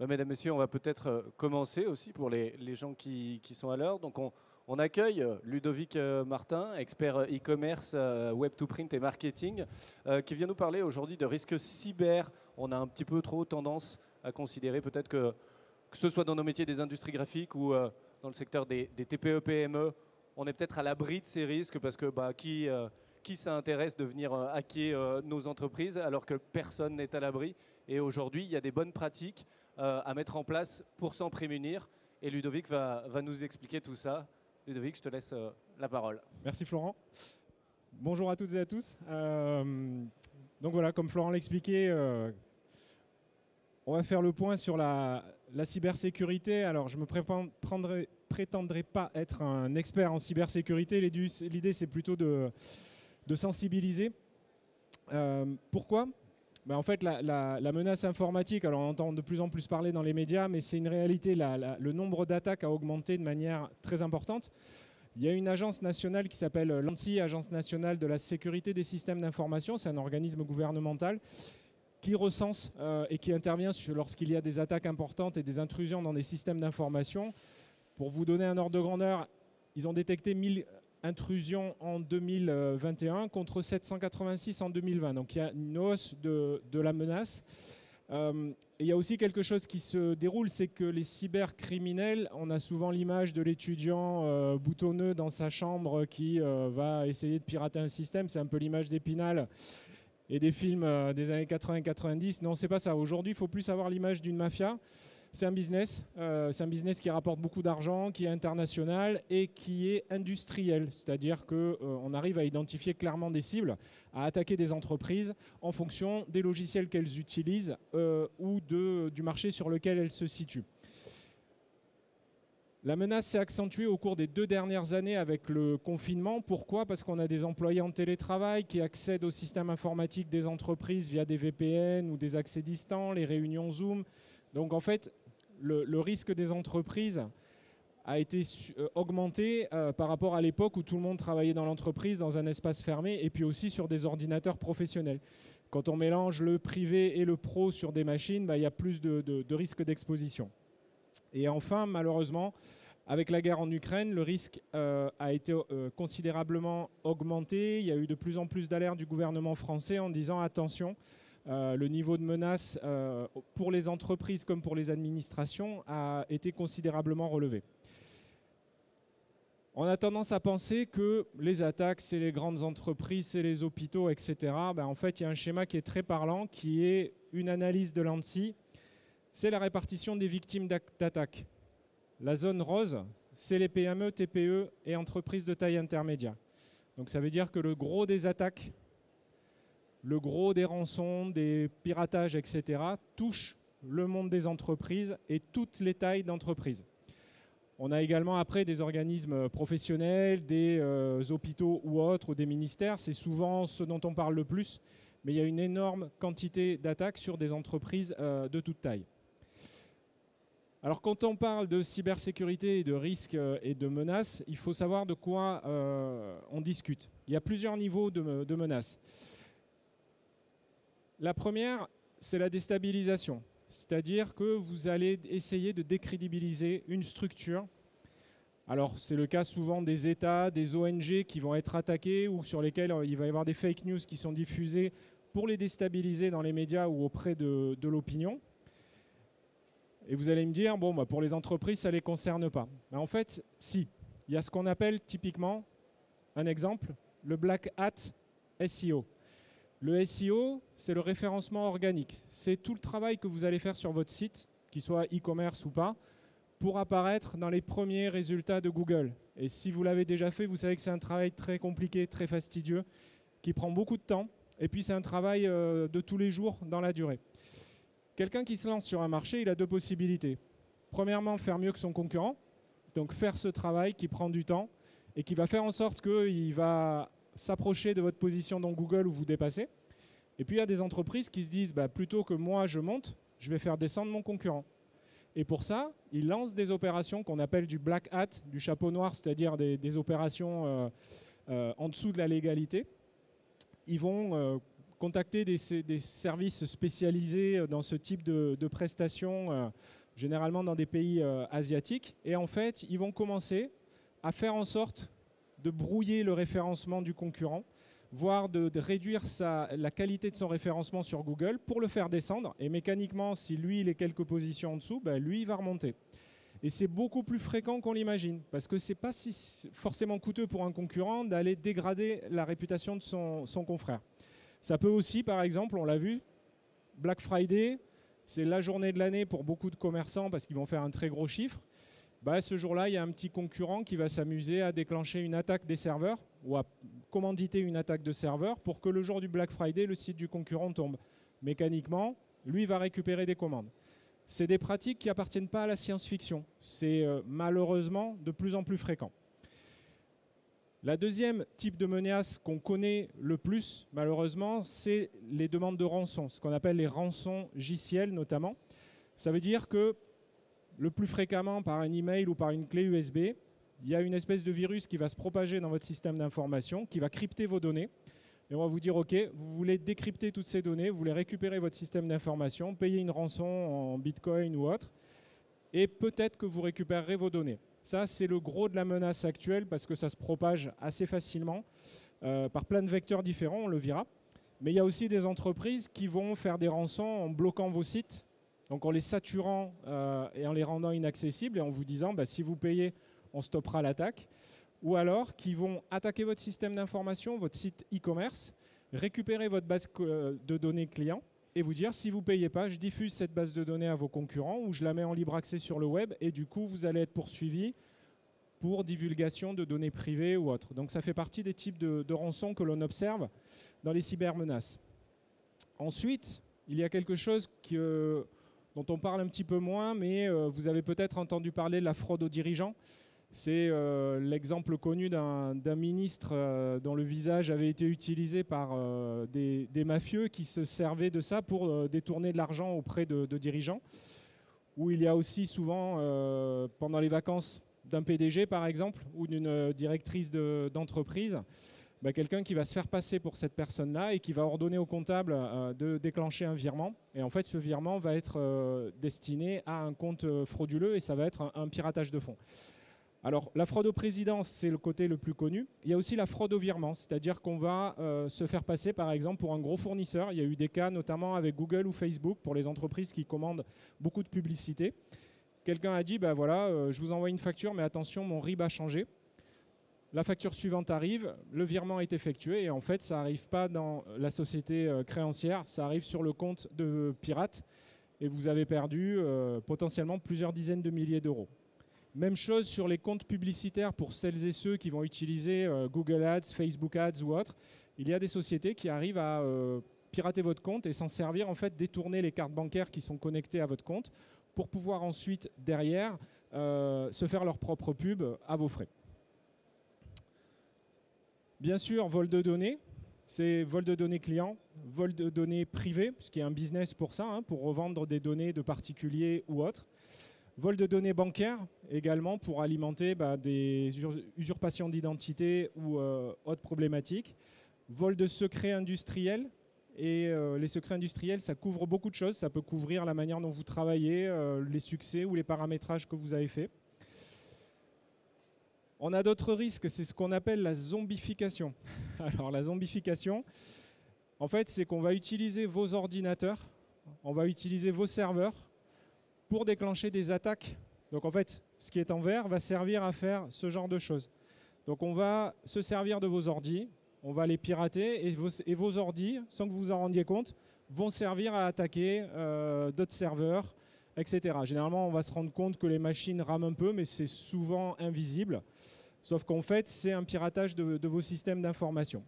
Mesdames, Messieurs, on va peut-être commencer aussi pour les gens qui sont à l'heure. Donc on accueille Ludovic Martin, expert e-commerce, web-to-print et marketing, qui vient nous parler aujourd'hui de risques cyber. On a un petit peu trop tendance à considérer peut-être que ce soit dans nos métiers des industries graphiques ou dans le secteur des TPE-PME, on est peut-être à l'abri de ces risques parce que qui s'intéresse de venir hacker nos entreprises alors que personne n'est à l'abri. Et aujourd'hui, il y a des bonnes pratiques à mettre en place pour s'en prémunir. Et Ludovic va nous expliquer tout ça. Ludovic, je te laisse la parole. Merci Florent. Bonjour à toutes et à tous. Donc voilà, comme Florent l'expliquait, on va faire le point sur la cybersécurité. Alors je ne me prétendrai pas être un expert en cybersécurité. L'idée, c'est plutôt de sensibiliser. Pourquoi ? En fait, la menace informatique, alors on entend de plus en plus parler dans les médias, mais c'est une réalité. Le nombre d'attaques a augmenté de manière très importante. Il y a une agence nationale qui s'appelle l'ANSSI, Agence nationale de la sécurité des systèmes d'information. C'est un organisme gouvernemental qui recense et qui intervient lorsqu'il y a des attaques importantes et des intrusions dans des systèmes d'information. Pour vous donner un ordre de grandeur, ils ont détecté 1000 intrusions en 2021 contre 786 en 2020. Donc il y a une hausse de la menace. Et il y a aussi quelque chose qui se déroule, c'est que les cybercriminels, on a souvent l'image de l'étudiant boutonneux dans sa chambre qui va essayer de pirater un système. C'est un peu l'image d'Épinal et des films des années 80-90. Non, c'est pas ça. Aujourd'hui, il faut plus avoir l'image d'une mafia. C'est un business qui rapporte beaucoup d'argent, qui est international et qui est industriel. C'est-à-dire qu'on arrive à identifier clairement des cibles, à attaquer des entreprises en fonction des logiciels qu'elles utilisent ou du marché sur lequel elles se situent. La menace s'est accentuée au cours des 2 dernières années avec le confinement. Pourquoi ? Parce qu'on a des employés en télétravail qui accèdent au système informatique des entreprises via des VPN ou des accès distants, les réunions Zoom. Donc en fait, le risque des entreprises a été augmenté par rapport à l'époque où tout le monde travaillait dans l'entreprise, dans un espace fermé, et puis aussi sur des ordinateurs professionnels. Quand on mélange le privé et le pro sur des machines, il y a plus de risques d'exposition. Et enfin, malheureusement, avec la guerre en Ukraine, le risque a été considérablement augmenté. Il y a eu de plus en plus d'alertes du gouvernement français en disant « attention ». Le niveau de menace pour les entreprises comme pour les administrations a été considérablement relevé. On a tendance à penser que les attaques, c'est les grandes entreprises, c'est les hôpitaux, etc. En fait, il y a un schéma qui est très parlant, qui est une analyse de l'ANSSI. C'est la répartition des victimes d'attaques. La zone rose, c'est les PME, TPE et entreprises de taille intermédiaire. Donc ça veut dire que le gros des attaques, le gros des rançons, des piratages, etc., touche le monde des entreprises et toutes les tailles d'entreprises. On a également après des organismes professionnels, des hôpitaux ou autres, ou des ministères. C'est souvent ce dont on parle le plus, mais il y a une énorme quantité d'attaques sur des entreprises de toute taille. Alors quand on parle de cybersécurité et de risques et de menaces, il faut savoir de quoi on discute. Il y a plusieurs niveaux de menaces. La première, c'est la déstabilisation. C'est-à-dire que vous allez essayer de décrédibiliser une structure. Alors, c'est le cas souvent des États, des ONG qui vont être attaqués ou sur lesquels il va y avoir des fake news qui sont diffusées pour les déstabiliser dans les médias ou auprès de l'opinion. Et vous allez me dire, pour les entreprises, ça ne les concerne pas. Mais en fait, si. Il y a ce qu'on appelle typiquement, un exemple, le Black Hat SEO. Le SEO, c'est le référencement organique. C'est tout le travail que vous allez faire sur votre site, qu'il soit e-commerce ou pas, pour apparaître dans les premiers résultats de Google. Et si vous l'avez déjà fait, vous savez que c'est un travail très compliqué, très fastidieux, qui prend beaucoup de temps. Et puis c'est un travail de tous les jours dans la durée. Quelqu'un qui se lance sur un marché, il a 2 possibilités. Premièrement, faire mieux que son concurrent, donc faire ce travail qui prend du temps et qui va faire en sorte qu'il va s'approcher de votre position dans Google ou vous dépasser. Et puis il y a des entreprises qui se disent plutôt que moi je monte, je vais faire descendre mon concurrent. Et pour ça, ils lancent des opérations qu'on appelle du black hat, du chapeau noir, c'est-à-dire des opérations en dessous de la légalité. Ils vont contacter des services spécialisés dans ce type de prestations, généralement dans des pays asiatiques. Et en fait, ils vont commencer à faire en sorte de brouiller le référencement du concurrent, voire de réduire la qualité de son référencement sur Google pour le faire descendre. Et mécaniquement, si lui, il est quelques positions en dessous, ben, lui, il va remonter. Et c'est beaucoup plus fréquent qu'on l'imagine, parce que ce n'est pas forcément coûteux pour un concurrent d'aller dégrader la réputation de son confrère. Ça peut aussi, par exemple, on l'a vu, Black Friday, c'est la journée de l'année pour beaucoup de commerçants parce qu'ils vont faire un très gros chiffre. Bah, ce jour-là, il y a un petit concurrent qui va s'amuser à déclencher une attaque des serveurs ou à commanditer une attaque de serveurs pour que le jour du Black Friday, le site du concurrent tombe. Mécaniquement, lui va récupérer des commandes. C'est des pratiques qui n'appartiennent pas à la science-fiction. C'est malheureusement de plus en plus fréquent. La deuxième type de menace qu'on connaît le plus, malheureusement, c'est les demandes de rançon, ce qu'on appelle les rançons JCL notamment. Ça veut dire que le plus fréquemment par un email ou par une clé USB, il y a une espèce de virus qui va se propager dans votre système d'information, qui va crypter vos données. Et on va vous dire, OK, vous voulez décrypter toutes ces données, vous voulez récupérer votre système d'information, payer une rançon en Bitcoin ou autre, et peut-être que vous récupérerez vos données. Ça, c'est le gros de la menace actuelle parce que ça se propage assez facilement par plein de vecteurs différents, on le verra. Mais il y a aussi des entreprises qui vont faire des rançons en bloquant vos sites, donc en les saturant et en les rendant inaccessibles et en vous disant si vous payez, on stoppera l'attaque. Ou alors qui vont attaquer votre système d'information, votre site e-commerce, récupérer votre base de données client et vous dire si vous ne payez pas, je diffuse cette base de données à vos concurrents ou je la mets en libre accès sur le web et du coup vous allez être poursuivi pour divulgation de données privées ou autres. Donc ça fait partie des types de rançons que l'on observe dans les cybermenaces. Ensuite, il y a quelque chose dont on parle un petit peu moins, mais vous avez peut-être entendu parler de la fraude aux dirigeants. C'est l'exemple connu d'un ministre dont le visage avait été utilisé par des mafieux qui se servaient de ça pour détourner de l'argent auprès de dirigeants. Où il y a aussi souvent, pendant les vacances d'un PDG par exemple, ou d'une directrice d'entreprise, quelqu'un qui va se faire passer pour cette personne-là et qui va ordonner au comptable de déclencher un virement. Et en fait, ce virement va être destiné à un compte frauduleux et ça va être un piratage de fonds. Alors, la fraude aux présidences, c'est le côté le plus connu. Il y a aussi la fraude au virement, c'est-à-dire qu'on va se faire passer, par exemple, pour un gros fournisseur. Il y a eu des cas, notamment avec Google ou Facebook, pour les entreprises qui commandent beaucoup de publicité. Quelqu'un a dit, voilà, je vous envoie une facture, mais attention, mon RIB a changé. La facture suivante arrive, le virement est effectué, et en fait, ça n'arrive pas dans la société créancière, ça arrive sur le compte de pirate, et vous avez perdu potentiellement plusieurs dizaines de milliers d'euros. Même chose sur les comptes publicitaires pour celles et ceux qui vont utiliser Google Ads, Facebook Ads ou autres. Il y a des sociétés qui arrivent à pirater votre compte et s'en servir, en fait, détourner les cartes bancaires qui sont connectées à votre compte pour pouvoir ensuite, derrière, se faire leur propre pub à vos frais. Bien sûr, vol de données, c'est vol de données clients, vol de données privées, puisqu'il y a un business pour ça, pour revendre des données de particuliers ou autres. Vol de données bancaires également pour alimenter des usurpations d'identité ou autres problématiques. Vol de secrets industriels. Et les secrets industriels, ça couvre beaucoup de choses. Ça peut couvrir la manière dont vous travaillez, les succès ou les paramétrages que vous avez faits. On a d'autres risques, c'est ce qu'on appelle la zombification. Alors la zombification, en fait, c'est qu'on va utiliser vos ordinateurs, on va utiliser vos serveurs pour déclencher des attaques. Donc en fait, ce qui est en vert va servir à faire ce genre de choses. Donc on va se servir de vos ordis, on va les pirater et vos ordis, sans que vous vous en rendiez compte, vont servir à attaquer d'autres serveurs, etc. Généralement, on va se rendre compte que les machines rament un peu, mais c'est souvent invisible. Sauf qu'en fait, c'est un piratage de vos systèmes d'information.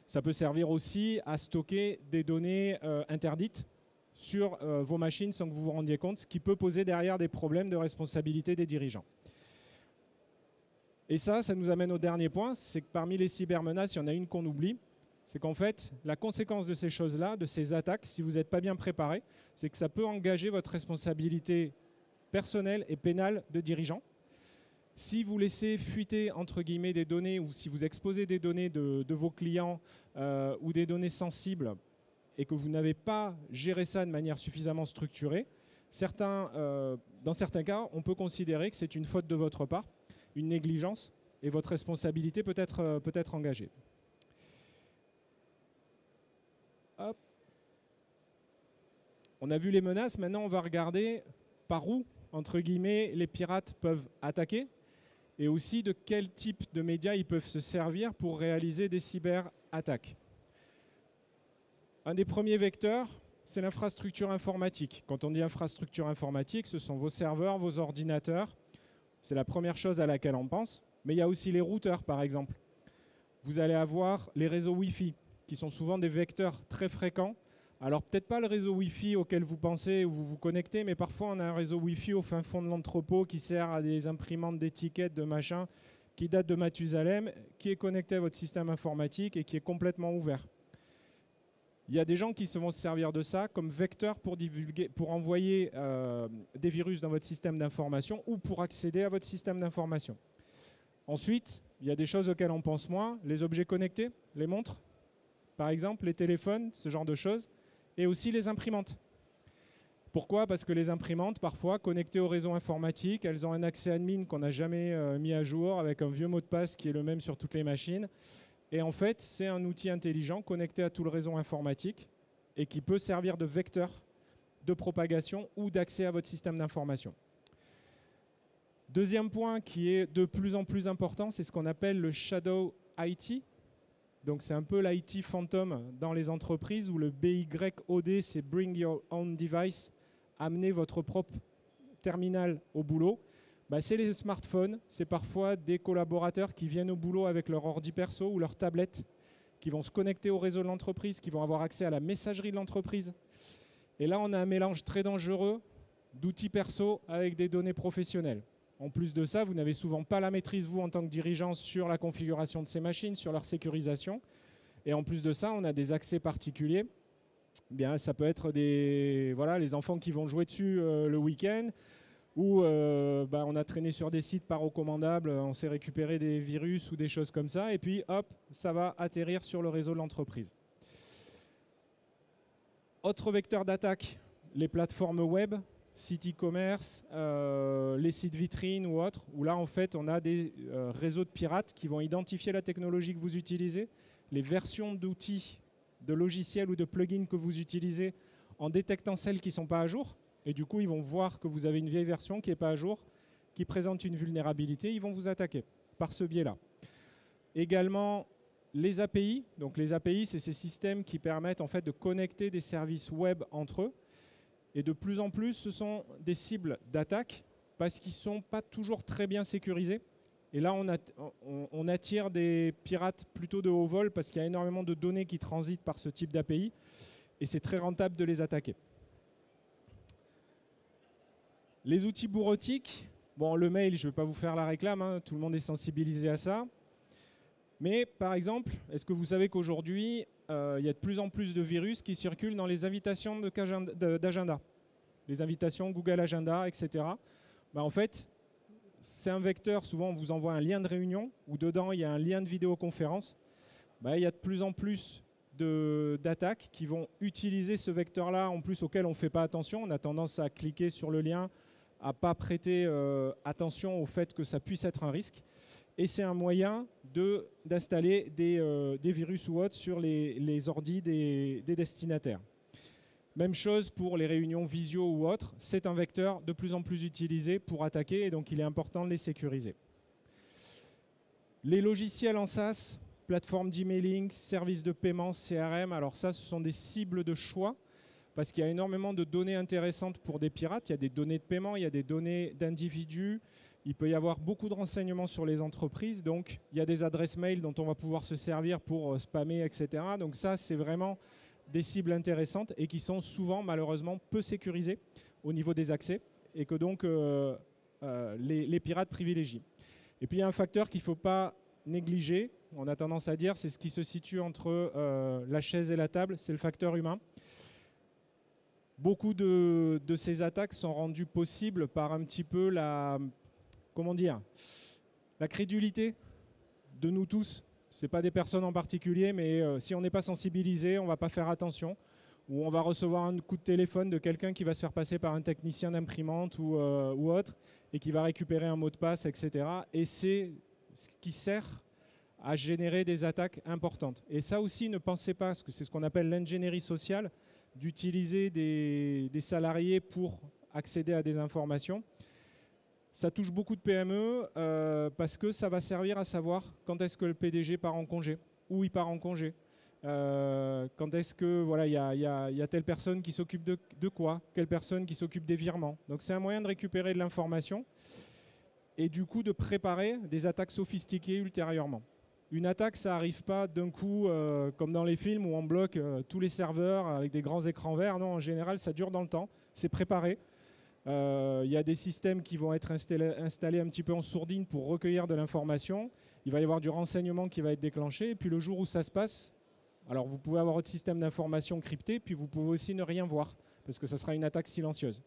Ça peut servir aussi à stocker des données interdites sur vos machines sans que vous vous rendiez compte, ce qui peut poser derrière des problèmes de responsabilité des dirigeants. Et ça nous amène au dernier point, c'est que parmi les cybermenaces, il y en a une qu'on oublie, c'est qu'en fait, la conséquence de ces choses-là, de ces attaques, si vous n'êtes pas bien préparé, c'est que ça peut engager votre responsabilité personnelle et pénale de dirigeant. Si vous laissez fuiter, entre guillemets, des données ou si vous exposez des données de vos clients ou des données sensibles et que vous n'avez pas géré ça de manière suffisamment structurée, dans certains cas, on peut considérer que c'est une faute de votre part, une négligence, et votre responsabilité peut être engagée. Hop. On a vu les menaces, maintenant on va regarder par où, entre guillemets, les pirates peuvent attaquer et aussi de quel type de médias ils peuvent se servir pour réaliser des cyberattaques. Un des premiers vecteurs, c'est l'infrastructure informatique. Quand on dit infrastructure informatique, ce sont vos serveurs, vos ordinateurs. C'est la première chose à laquelle on pense. Mais il y a aussi les routeurs, par exemple. Vous allez avoir les réseaux Wi-Fi, qui sont souvent des vecteurs très fréquents. Alors peut-être pas le réseau Wi-Fi auquel vous pensez ou vous vous connectez, mais parfois on a un réseau Wi-Fi au fin fond de l'entrepôt qui sert à des imprimantes d'étiquettes, de machins, qui date de Mathusalem, qui est connecté à votre système informatique et qui est complètement ouvert. Il y a des gens qui vont se servir de ça comme vecteur pour divulguer, pour envoyer des virus dans votre système d'information ou pour accéder à votre système d'information. Ensuite, il y a des choses auxquelles on pense moins, les objets connectés, les montres, par exemple, les téléphones, ce genre de choses, et aussi les imprimantes. Pourquoi? Parce que les imprimantes, parfois, connectées au réseau informatique, elles ont un accès admin qu'on n'a jamais mis à jour, avec un vieux mot de passe qui est le même sur toutes les machines. Et en fait, c'est un outil intelligent connecté à tout le réseau informatique et qui peut servir de vecteur de propagation ou d'accès à votre système d'information. Deuxième point qui est de plus en plus important, c'est ce qu'on appelle le Shadow IT. Donc c'est un peu l'IT fantôme dans les entreprises où le BYOD, c'est Bring Your Own Device, amener votre propre terminal au boulot. C'est les smartphones, c'est parfois des collaborateurs qui viennent au boulot avec leur ordi perso ou leur tablette, qui vont se connecter au réseau de l'entreprise, qui vont avoir accès à la messagerie de l'entreprise. Et là, on a un mélange très dangereux d'outils perso avec des données professionnelles. En plus de ça, vous n'avez souvent pas la maîtrise, vous, en tant que dirigeant, sur la configuration de ces machines, sur leur sécurisation. Et en plus de ça, on a des accès particuliers. Bien, ça peut être les enfants qui vont jouer dessus le week-end, ou on a traîné sur des sites pas recommandables, on s'est récupéré des virus ou des choses comme ça, et puis hop, ça va atterrir sur le réseau de l'entreprise. Autre vecteur d'attaque, les plateformes web, sites e-commerce, les sites vitrines ou autres, où là en fait on a des réseaux de pirates qui vont identifier la technologie que vous utilisez, les versions d'outils, de logiciels ou de plugins que vous utilisez en détectant celles qui ne sont pas à jour. Et du coup, ils vont voir que vous avez une vieille version qui n'est pas à jour, qui présente une vulnérabilité. Ils vont vous attaquer par ce biais-là. Également, les API. Donc, les API, c'est ces systèmes qui permettent en fait de connecter des services web entre eux. Et de plus en plus, ce sont des cibles d'attaque parce qu'ils ne sont pas toujours très bien sécurisés. Et là, on attire des pirates plutôt de haut vol parce qu'il y a énormément de données qui transitent par ce type d'API. Et c'est très rentable de les attaquer. Les outils bureautiques, bon, le mail, je ne vais pas vous faire la réclame, hein, tout le monde est sensibilisé à ça. Mais par exemple, est-ce que vous savez qu'aujourd'hui, il y a de plus en plus de virus qui circulent dans les invitations d'agenda, les invitations Google Agenda, etc. En fait, c'est un vecteur, souvent on vous envoie un lien de réunion où dedans il y a un lien de vidéoconférence. Il y a de plus en plus d'attaques qui vont utiliser ce vecteur-là, en plus auquel on ne fait pas attention. On a tendance à cliquer sur le lien, à ne pas prêter attention au fait que ça puisse être un risque. Et c'est un moyen d'installer des virus ou autres sur les ordis des destinataires. Même chose pour les réunions visio ou autres. C'est un vecteur de plus en plus utilisé pour attaquer et donc il est important de les sécuriser. Les logiciels en SaaS, plateforme d'emailing, services de paiement, CRM, alors ça, ce sont des cibles de choix parce qu'il y a énormément de données intéressantes pour des pirates. Il y a des données de paiement, il y a des données d'individus. Il peut y avoir beaucoup de renseignements sur les entreprises. Donc, il y a des adresses mail dont on va pouvoir se servir pour spammer, etc. Donc ça, c'est vraiment des cibles intéressantes et qui sont souvent, malheureusement, peu sécurisées au niveau des accès et que donc les pirates privilégient. Et puis, il y a un facteur qu'il ne faut pas négliger. On a tendance à dire c'est ce qui se situe entre la chaise et la table, c'est le facteur humain. Beaucoup de ces attaques sont rendues possibles par un petit peu la crédulité de nous tous. Ce n'est pas des personnes en particulier, mais si on n'est pas sensibilisé, on ne va pas faire attention. où on va recevoir un coup de téléphone de quelqu'un qui va se faire passer par un technicien d'imprimante ou autre, et qui va récupérer un mot de passe, etc. Et c'est ce qui sert à générer des attaques importantes. Et ça aussi, ne pensez pas, parce que c'est ce qu'on appelle l'ingénierie sociale, d'utiliser des salariés pour accéder à des informations. Ça touche beaucoup de PME parce que ça va servir à savoir quand est-ce que le PDG part en congé, où il part en congé, quand est-ce que voilà, y a telle personne qui s'occupe de quoi, quelle personne qui s'occupe des virements. Donc c'est un moyen de récupérer de l'information et du coup de préparer des attaques sophistiquées ultérieurement. Une attaque, ça n'arrive pas d'un coup comme dans les films où on bloque tous les serveurs avec des grands écrans verts. Non, en général, ça dure dans le temps, c'est préparé. Il y a des systèmes qui vont être installés un petit peu en sourdine pour recueillir de l'information. Il va y avoir du renseignement qui va être déclenché. Et puis le jour où ça se passe, alors vous pouvez avoir votre système d'information crypté, puis vous pouvez aussi ne rien voir, parce que ça sera une attaque silencieuse.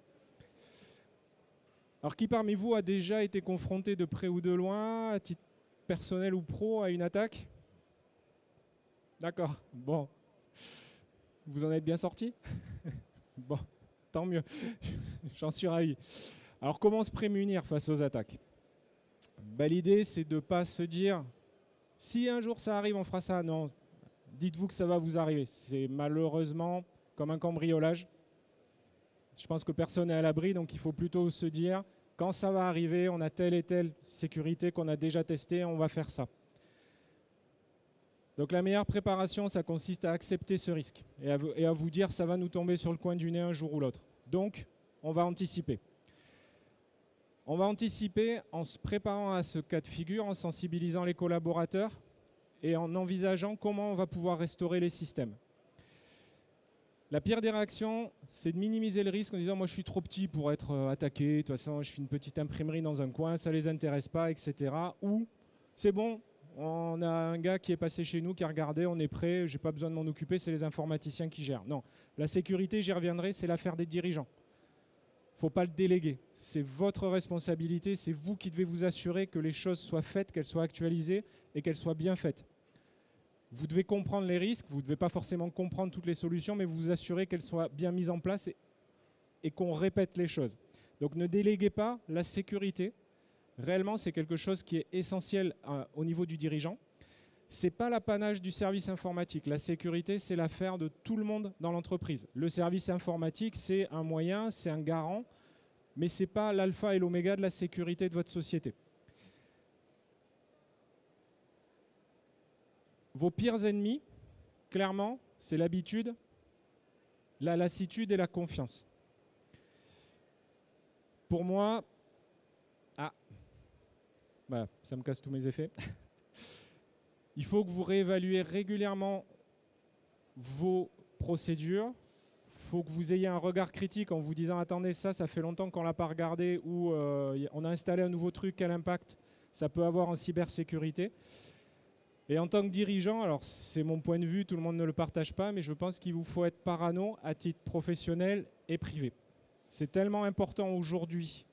Alors qui parmi vous a déjà été confronté de près ou de loin, à titre personnel ou pro, à une attaque? D'accord, bon. Vous en êtes bien sorti? Bon. Tant mieux, j'en suis ravi. Alors comment se prémunir face aux attaques? L'idée, c'est de ne pas se dire si un jour ça arrive, on fera ça. Non, dites-vous que ça va vous arriver. C'est malheureusement comme un cambriolage. Je pense que personne n'est à l'abri, donc il faut plutôt se dire quand ça va arriver, on a telle et telle sécurité qu'on a déjà testée, on va faire ça. Donc la meilleure préparation, ça consiste à accepter ce risque et à vous dire ça va nous tomber sur le coin du nez un jour ou l'autre. Donc, on va anticiper. On va anticiper en se préparant à ce cas de figure, en sensibilisant les collaborateurs et en envisageant comment on va pouvoir restaurer les systèmes. La pire des réactions, c'est de minimiser le risque en disant « moi je suis trop petit pour être attaqué, de toute façon je suis une petite imprimerie dans un coin, ça ne les intéresse pas, etc. » Ou « c'est bon, on a un gars qui est passé chez nous, qui a regardé, on est prêt, je n'ai pas besoin de m'en occuper, c'est les informaticiens qui gèrent. » Non, la sécurité, j'y reviendrai, c'est l'affaire des dirigeants. Il ne faut pas le déléguer. C'est votre responsabilité, c'est vous qui devez vous assurer que les choses soient faites, qu'elles soient actualisées et qu'elles soient bien faites. Vous devez comprendre les risques, vous ne devez pas forcément comprendre toutes les solutions, mais vous vous assurez qu'elles soient bien mises en place et qu'on répète les choses. Donc ne déléguez pas la sécurité. Réellement, c'est quelque chose qui est essentiel au niveau du dirigeant. Ce n'est pas l'apanage du service informatique. La sécurité, c'est l'affaire de tout le monde dans l'entreprise. Le service informatique, c'est un moyen, c'est un garant, mais ce n'est pas l'alpha et l'oméga de la sécurité de votre société. Vos pires ennemis, clairement, c'est l'habitude, la lassitude et la confiance. Pour moi, voilà, ça me casse tous mes effets. Il faut que vous réévaluez régulièrement vos procédures. Il faut que vous ayez un regard critique en vous disant « Attendez, ça fait longtemps qu'on ne l'a pas regardé » ou on a installé un nouveau truc, quel impact ça peut avoir en cybersécurité. Et en tant que dirigeant, alors c'est mon point de vue, tout le monde ne le partage pas, mais je pense qu'il vous faut être parano à titre professionnel et privé. C'est tellement important aujourd'hui.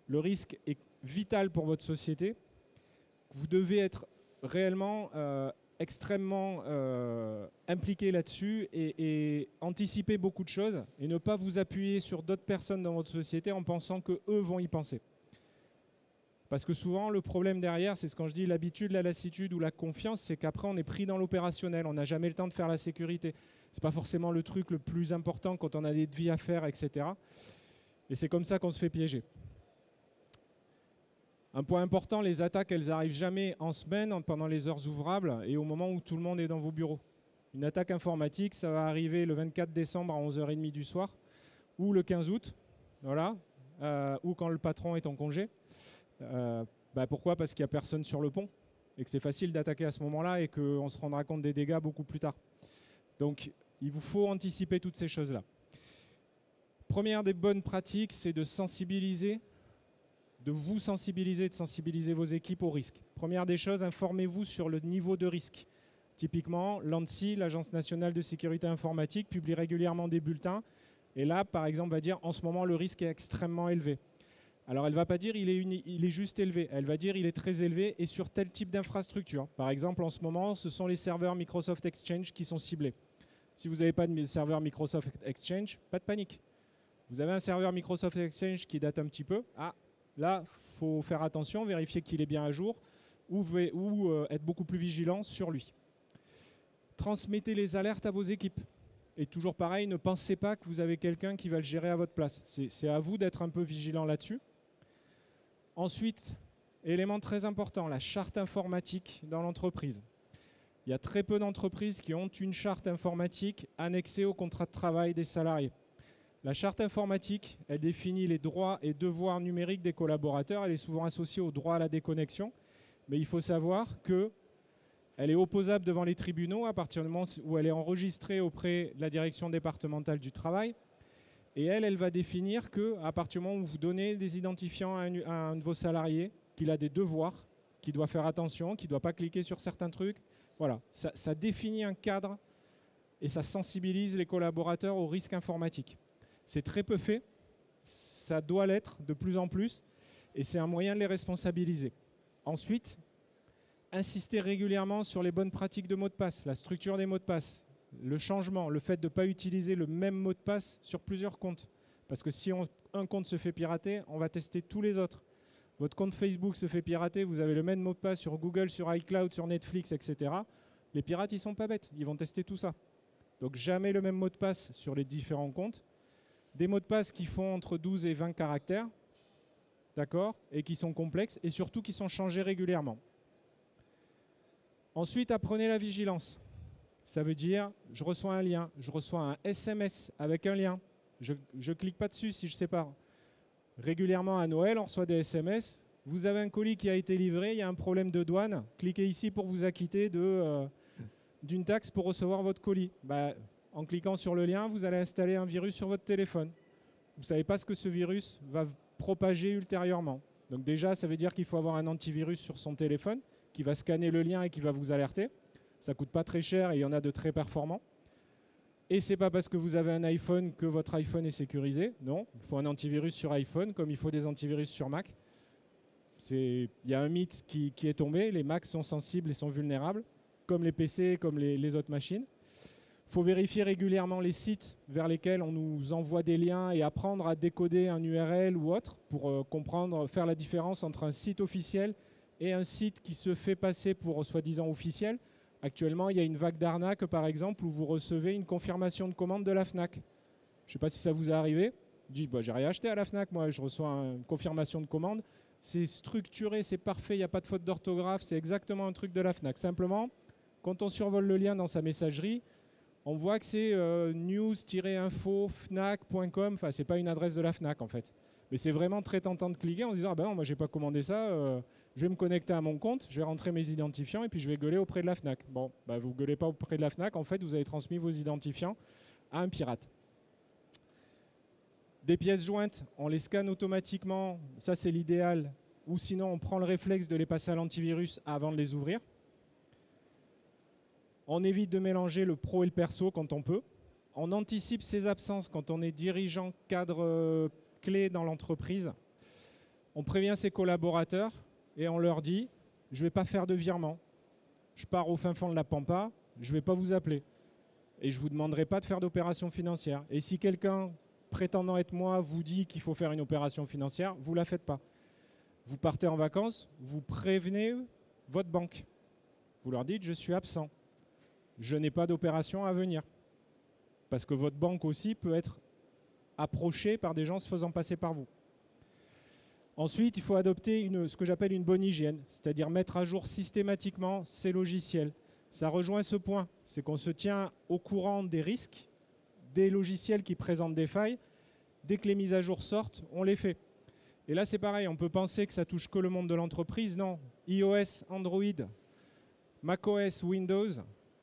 Le risque est vital pour votre société. Vous devez être réellement extrêmement impliqué là-dessus et anticiper beaucoup de choses et ne pas vous appuyer sur d'autres personnes dans votre société en pensant qu'eux vont y penser. Parce que souvent, le problème derrière, c'est ce quand je dis l'habitude, la lassitude ou la confiance, c'est qu'après, on est pris dans l'opérationnel. On n'a jamais le temps de faire la sécurité. Ce n'est pas forcément le truc le plus important quand on a des devis à faire, etc. Et c'est comme ça qu'on se fait piéger. Un point important, les attaques, elles n'arrivent jamais en semaine, pendant les heures ouvrables et au moment où tout le monde est dans vos bureaux. Une attaque informatique, ça va arriver le 24 décembre à 11h30 du soir ou le 15 août, voilà, ou quand le patron est en congé. Pourquoi? Parce qu'il n'y a personne sur le pont et que c'est facile d'attaquer à ce moment-là et qu'on se rendra compte des dégâts beaucoup plus tard. Donc, il vous faut anticiper toutes ces choses-là. Première des bonnes pratiques, c'est de sensibiliser, de sensibiliser vos équipes au risque. Première des choses, informez-vous sur le niveau de risque. Typiquement, l'ANSSI, l'Agence nationale de sécurité informatique, publie régulièrement des bulletins. Et là, par exemple, va dire en ce moment, le risque est extrêmement élevé. Alors, elle ne va pas dire il est juste élevé. Elle va dire il est très élevé et sur tel type d'infrastructure. Par exemple, en ce moment, ce sont les serveurs Microsoft Exchange qui sont ciblés. Si vous n'avez pas de serveur Microsoft Exchange, pas de panique. Vous avez un serveur Microsoft Exchange qui date un petit peu. Ah, là, il faut faire attention, vérifier qu'il est bien à jour ou être beaucoup plus vigilant sur lui. Transmettez les alertes à vos équipes. Et toujours pareil, ne pensez pas que vous avez quelqu'un qui va le gérer à votre place. C'est à vous d'être un peu vigilant là-dessus. Ensuite, élément très important, la charte informatique dans l'entreprise. Il y a très peu d'entreprises qui ont une charte informatique annexée au contrat de travail des salariés. La charte informatique, elle définit les droits et devoirs numériques des collaborateurs. Elle est souvent associée au droit à la déconnexion. Mais il faut savoir qu'elle est opposable devant les tribunaux à partir du moment où elle est enregistrée auprès de la direction départementale du travail. Et elle va définir qu'à partir du moment où vous donnez des identifiants à un de vos salariés, qu'il a des devoirs, qu'il doit faire attention, qu'il ne doit pas cliquer sur certains trucs. Voilà, ça définit un cadre et ça sensibilise les collaborateurs au risque informatique. C'est très peu fait, ça doit l'être de plus en plus et c'est un moyen de les responsabiliser. Ensuite, insister régulièrement sur les bonnes pratiques de mots de passe, la structure des mots de passe, le changement, le fait de ne pas utiliser le même mot de passe sur plusieurs comptes. Parce que si un compte se fait pirater, on va tester tous les autres. Votre compte Facebook se fait pirater, vous avez le même mot de passe sur Google, sur iCloud, sur Netflix, etc. Les pirates, ils ne sont pas bêtes, ils vont tester tout ça. Donc jamais le même mot de passe sur les différents comptes. Des mots de passe qui font entre 12 et 20 caractères, d'accord, et qui sont complexes, et surtout qui sont changés régulièrement. Ensuite, apprenez la vigilance. Ça veut dire, je reçois un lien, je reçois un SMS avec un lien. Je ne clique pas dessus si je ne sais pas. Régulièrement à Noël, on reçoit des SMS. Vous avez un colis qui a été livré, il y a un problème de douane. Cliquez ici pour vous acquitter d'une taxe pour recevoir votre colis. En cliquant sur le lien, vous allez installer un virus sur votre téléphone. Vous ne savez pas ce que ce virus va propager ultérieurement. Donc déjà, ça veut dire qu'il faut avoir un antivirus sur son téléphone qui va scanner le lien et qui va vous alerter. Ça ne coûte pas très cher et il y en a de très performants. Et ce n'est pas parce que vous avez un iPhone que votre iPhone est sécurisé. Non, il faut un antivirus sur iPhone comme il faut des antivirus sur Mac. Il y a un mythe qui est tombé. Les Macs sont sensibles et sont vulnérables, comme les PC, comme les autres machines. Il faut vérifier régulièrement les sites vers lesquels on nous envoie des liens et apprendre à décoder un URL ou autre pour faire la différence entre un site officiel et un site qui se fait passer pour soi-disant officiel. Actuellement, il y a une vague d'arnaques, par exemple, où vous recevez une confirmation de commande de la FNAC. Je ne sais pas si ça vous est arrivé. Vous dites, j'ai rien acheté à la FNAC, moi, je reçois une confirmation de commande. C'est structuré, c'est parfait, il n'y a pas de faute d'orthographe, c'est exactement un truc de la FNAC. Simplement, quand on survole le lien dans sa messagerie, on voit que c'est news-info fnac.com. Enfin, ce n'est pas une adresse de la FNAC, en fait. Mais c'est vraiment très tentant de cliquer en se disant, non, moi, je n'ai pas commandé ça. Je vais me connecter à mon compte, je vais rentrer mes identifiants et puis je vais gueuler auprès de la FNAC. Bon, vous ne gueulez pas auprès de la FNAC. En fait, vous avez transmis vos identifiants à un pirate. Des pièces jointes, on les scanne automatiquement. Ça, c'est l'idéal. Ou sinon, on prend le réflexe de les passer à l'antivirus avant de les ouvrir. On évite de mélanger le pro et le perso quand on peut. On anticipe ses absences quand on est dirigeant, cadre clé dans l'entreprise. On prévient ses collaborateurs et on leur dit « je ne vais pas faire de virement. Je pars au fin fond de la pampa, je ne vais pas vous appeler. Et je ne vous demanderai pas de faire d'opération financière. Et si quelqu'un prétendant être moi vous dit qu'il faut faire une opération financière, vous ne la faites pas. Vous partez en vacances, vous prévenez votre banque. Vous leur dites « je suis absent. Je n'ai pas d'opération à venir. » Parce que votre banque aussi peut être approchée par des gens se faisant passer par vous. Ensuite, il faut adopter ce que j'appelle une bonne hygiène, c'est-à-dire mettre à jour systématiquement ces logiciels. Ça rejoint ce point, c'est qu'on se tient au courant des risques, des logiciels qui présentent des failles. Dès que les mises à jour sortent, on les fait. Et là, c'est pareil, on peut penser que ça touche que le monde de l'entreprise. Non, iOS, Android, macOS, Windows,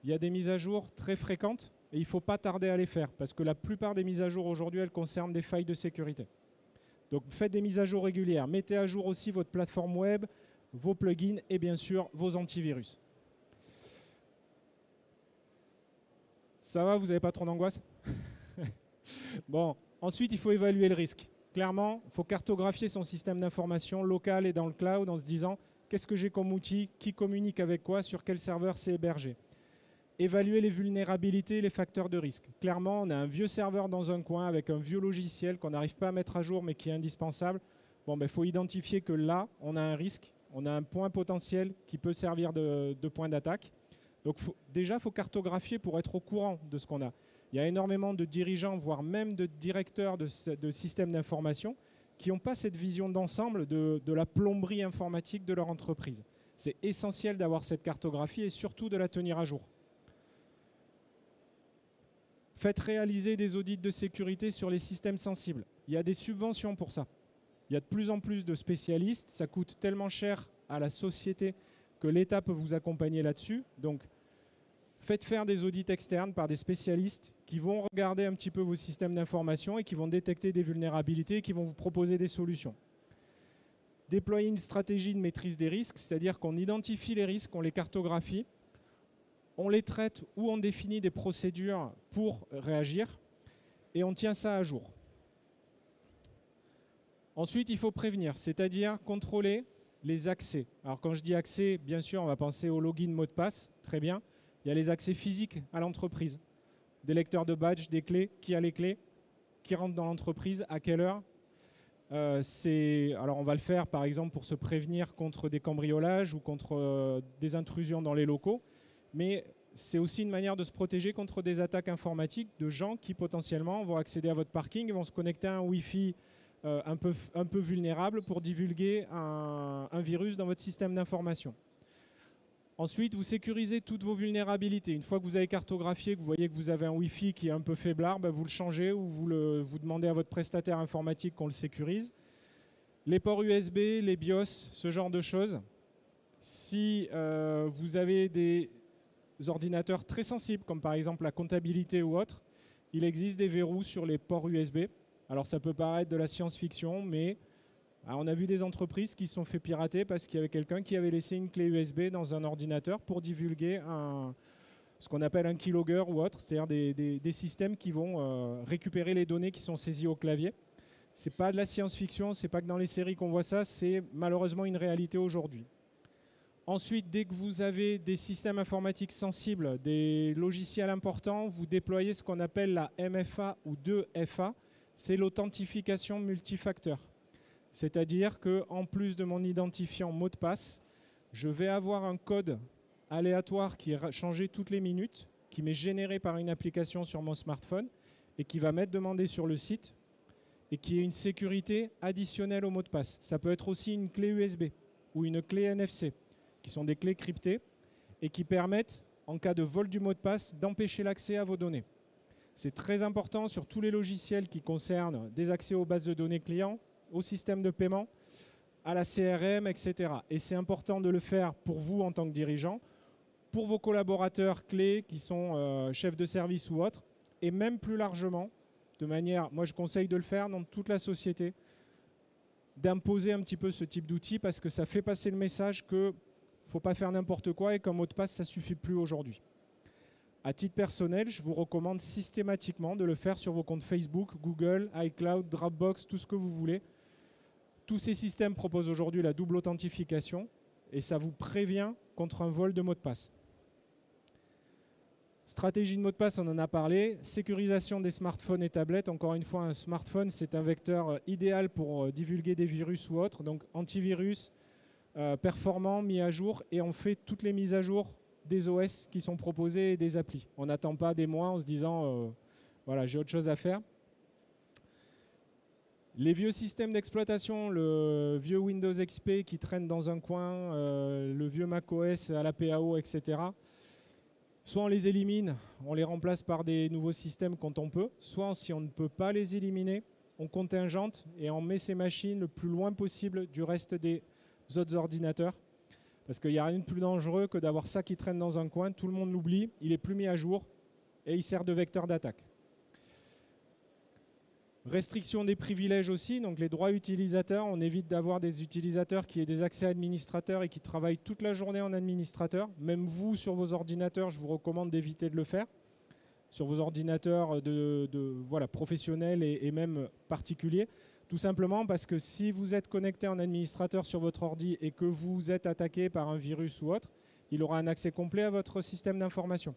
il y a des mises à jour très fréquentes et il ne faut pas tarder à les faire parce que la plupart des mises à jour aujourd'hui, elles concernent des failles de sécurité. Donc faites des mises à jour régulières. Mettez à jour aussi votre plateforme web, vos plugins et bien sûr vos antivirus. Ça va, vous n'avez pas trop d'angoisse? Bon, ensuite il faut évaluer le risque. Clairement, il faut cartographier son système d'information local et dans le cloud en se disant qu'est-ce que j'ai comme outil, qui communique avec quoi, sur quel serveur c'est hébergé. évaluer les vulnérabilités et les facteurs de risque. Clairement, on a un vieux serveur dans un coin avec un vieux logiciel qu'on n'arrive pas à mettre à jour mais qui est indispensable. Bon, ben, faut identifier que là, on a un risque, on a un point potentiel qui peut servir de point d'attaque. Donc déjà, il faut cartographier pour être au courant de ce qu'on a. Il y a énormément de dirigeants, voire même de directeurs de systèmes d'information qui n'ont pas cette vision d'ensemble de la plomberie informatique de leur entreprise. C'est essentiel d'avoir cette cartographie et surtout de la tenir à jour. Faites réaliser des audits de sécurité sur les systèmes sensibles. Il y a des subventions pour ça. Il y a de plus en plus de spécialistes. Ça coûte tellement cher à la société que l'État peut vous accompagner là-dessus. Donc, faites faire des audits externes par des spécialistes qui vont regarder un petit peu vos systèmes d'information et qui vont détecter des vulnérabilités et qui vont vous proposer des solutions. Déployer une stratégie de maîtrise des risques, c'est-à-dire qu'on identifie les risques, on les cartographie, on les traite ou on définit des procédures pour réagir et on tient ça à jour. Ensuite, il faut prévenir, c'est-à-dire contrôler les accès. Alors quand je dis accès, bien sûr, on va penser au login, mot de passe, très bien. Il y a les accès physiques à l'entreprise, des lecteurs de badge, des clés, qui a les clés, qui rentre dans l'entreprise, à quelle heure. Alors on va le faire par exemple pour se prévenir contre des cambriolages ou contre des intrusions dans les locaux, mais c'est aussi une manière de se protéger contre des attaques informatiques de gens qui potentiellement vont accéder à votre parking et vont se connecter à un Wi-Fi un peu vulnérable pour divulguer un virus dans votre système d'information. Ensuite, vous sécurisez toutes vos vulnérabilités. Une fois que vous avez cartographié, que vous voyez que vous avez un Wi-Fi qui est un peu faiblard, ben vous le changez ou vous demandez à votre prestataire informatique qu'on le sécurise. Les ports USB, les BIOS, ce genre de choses. Si vous avez des ordinateurs très sensibles, comme par exemple la comptabilité ou autre, il existe des verrous sur les ports USB. Alors ça peut paraître de la science-fiction, mais on a vu des entreprises qui se sont fait pirater parce qu'il y avait quelqu'un qui avait laissé une clé USB dans un ordinateur pour divulguer ce qu'on appelle un keylogger ou autre, c'est-à-dire des systèmes qui vont récupérer les données qui sont saisies au clavier. Ce n'est pas de la science-fiction, ce n'est pas que dans les séries qu'on voit ça, c'est malheureusement une réalité aujourd'hui. Ensuite, dès que vous avez des systèmes informatiques sensibles, des logiciels importants, vous déployez ce qu'on appelle la MFA ou 2FA, c'est l'authentification multifacteur. C'est-à-dire qu'en plus de mon identifiant mot de passe, je vais avoir un code aléatoire qui est changé toutes les minutes, qui m'est généré par une application sur mon smartphone et qui va m'être demandé sur le site et qui est une sécurité additionnelle au mot de passe. Ça peut être aussi une clé USB ou une clé NFC, qui sont des clés cryptées et qui permettent, en cas de vol du mot de passe, d'empêcher l'accès à vos données. C'est très important sur tous les logiciels qui concernent des accès aux bases de données clients, au système de paiement, à la CRM, etc. Et c'est important de le faire pour vous en tant que dirigeant, pour vos collaborateurs clés qui sont chefs de service ou autres, et même plus largement, de manière, moi je conseille de le faire dans toute la société, d'imposer un petit peu ce type d'outil parce que ça fait passer le message qu'il ne faut pas faire n'importe quoi et qu'un mot de passe, ça ne suffit plus aujourd'hui. À titre personnel, je vous recommande systématiquement de le faire sur vos comptes Facebook, Google, iCloud, Dropbox, tout ce que vous voulez. Tous ces systèmes proposent aujourd'hui la double authentification et ça vous prévient contre un vol de mot de passe. Stratégie de mot de passe, on en a parlé. Sécurisation des smartphones et tablettes. Encore une fois, un smartphone, c'est un vecteur idéal pour divulguer des virus ou autres. Donc antivirus, performant, mis à jour. Et on fait toutes les mises à jour des OS qui sont proposés et des applis. On n'attend pas des mois en se disant voilà, j'ai autre chose à faire. Les vieux systèmes d'exploitation, le vieux Windows XP qui traîne dans un coin, le vieux macOS à la PAO, etc. Soit on les élimine, on les remplace par des nouveaux systèmes quand on peut, soit si on ne peut pas les éliminer, on contingente et on met ces machines le plus loin possible du reste des autres ordinateurs. Parce qu'il n'y a rien de plus dangereux que d'avoir ça qui traîne dans un coin, tout le monde l'oublie, il n'est plus mis à jour et il sert de vecteur d'attaque. Restriction des privilèges aussi, donc les droits utilisateurs, on évite d'avoir des utilisateurs qui aient des accès administrateurs et qui travaillent toute la journée en administrateur. Même vous, sur vos ordinateurs, je vous recommande d'éviter de le faire. Sur vos ordinateurs voilà, professionnels et même particuliers. Tout simplement parce que si vous êtes connecté en administrateur sur votre ordi et que vous êtes attaqué par un virus ou autre, il aura un accès complet à votre système d'information.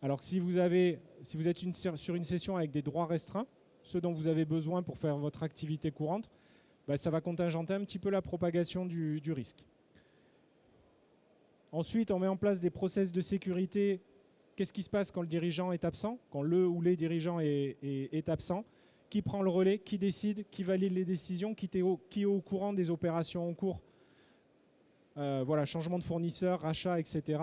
Alors que si vous êtes sur une session avec des droits restreints, ceux dont vous avez besoin pour faire votre activité courante, bah, ça va contingenter un petit peu la propagation du risque. Ensuite, on met en place des process de sécurité. Qu'est-ce qui se passe quand le dirigeant est absent, quand le ou les dirigeants est absent? Qui prend le relais? Qui décide? Qui valide les décisions? Qui est au courant des opérations en cours? Voilà, changement de fournisseur, rachat, etc.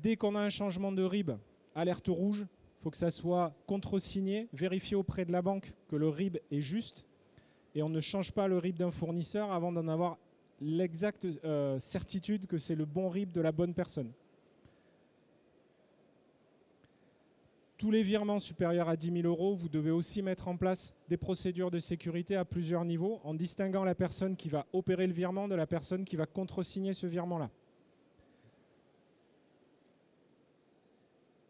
Dès qu'on a un changement de RIB, alerte rouge, il faut que ça soit contresigné, vérifié auprès de la banque que le RIB est juste, et on ne change pas le RIB d'un fournisseur avant d'en avoir l'exacte certitude que c'est le bon RIB de la bonne personne. Tous les virements supérieurs à 10 000 €, vous devez aussi mettre en place des procédures de sécurité à plusieurs niveaux, en distinguant la personne qui va opérer le virement de la personne qui va contresigner ce virement-là.